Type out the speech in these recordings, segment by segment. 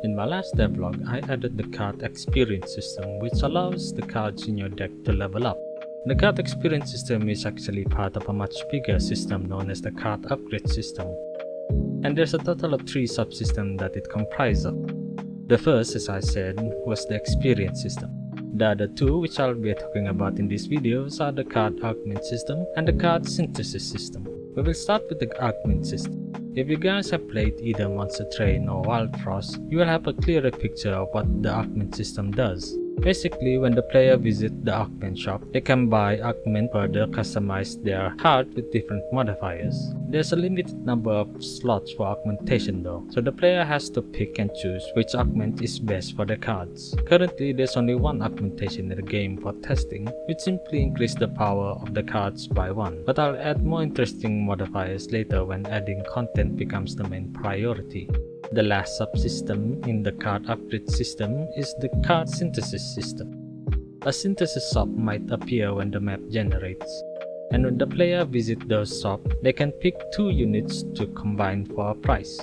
In my last devlog, I added the card experience system, which allows the cards in your deck to level up. The card experience system is actually part of a much bigger system known as the card upgrade system. And there's a total of 3 subsystems that it comprises of. The first, as I said, was the experience system. The other 2, which I'll be talking about in these videos, are the card augment system and the card synthesis system. We will start with the augment system. If you guys have played either Monster Train or Wild Frost, you will have a clearer picture of what the augment system does. Basically, when the player visits the augment shop, they can buy augment further customize their card with different modifiers. There's a limited number of slots for augmentation though, so the player has to pick and choose which augment is best for the cards. Currently, there's only one augmentation in the game for testing, which simply increases the power of the cards by 1. But I'll add more interesting modifiers later when adding content becomes the main priority. The last subsystem in the card upgrade system is the card synthesis system. A synthesis shop might appear when the map generates, and when the player visits those shops, they can pick 2 units to combine for a price.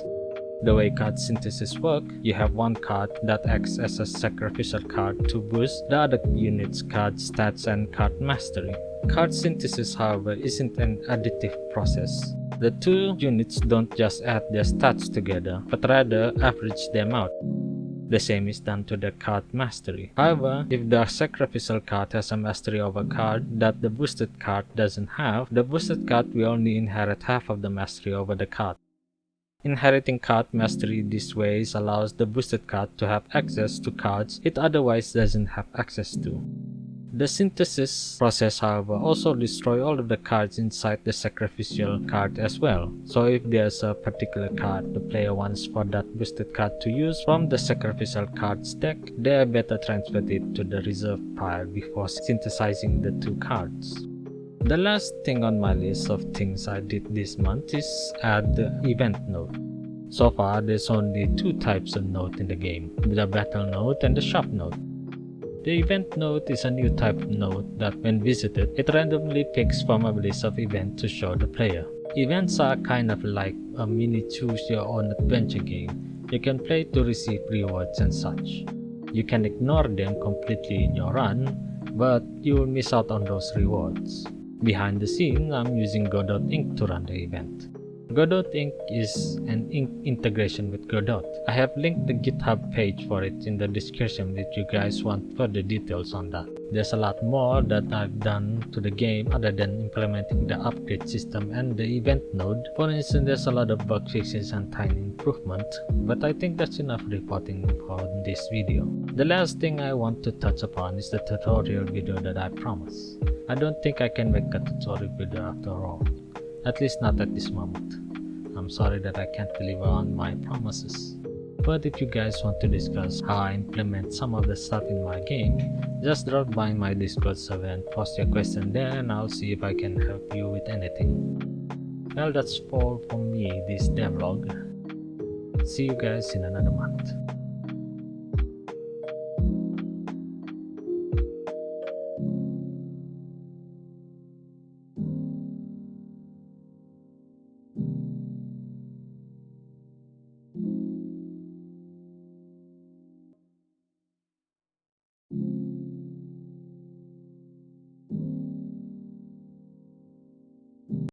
The way card synthesis works, you have one card that acts as a sacrificial card to boost the other unit's card stats and card mastery. Card synthesis, however, isn't an additive process. The 2 units don't just add their stats together, but rather average them out. The same is done to the card mastery. However, if the sacrificial card has a mastery over a card that the boosted card doesn't have, the boosted card will only inherit half of the mastery over the card. Inheriting card mastery this way allows the boosted card to have access to cards it otherwise doesn't have access to. The synthesis process, however, also destroys all of the cards inside the sacrificial card as well. So if there's a particular card the player wants for that boosted card to use from the sacrificial cards deck, they better transfer it to the reserve pile before synthesizing the 2 cards. The last thing on my list of things I did this month is add the event node. So far, there's only 2 types of node in the game, the battle node and the shop node. The event node is a new type of node that when visited, it randomly picks from a list of events to show the player. Events are kind of like a mini choose your own adventure game. You can play to receive rewards and such. You can ignore them completely in your run, but you will miss out on those rewards. Behind the scenes, I'm using Ink to run the event. Ink is an ink integration with Godot. I have linked the GitHub page for it in the description if you guys want further details on that. There's a lot more that I've done to the game other than implementing the upgrade system and the event node. For instance, there's a lot of bug fixes and tiny improvements, but I think that's enough reporting for this video. The last thing I want to touch upon is the tutorial video that I promised. I don't think I can make a tutorial video after all. At least not at this moment. I'm sorry that I can't deliver on my promises. But if you guys want to discuss how I implement some of the stuff in my game, just drop by my Discord server and post your question there and I'll see if I can help you with anything. Well, that's all from me this devlog. See you guys in another month.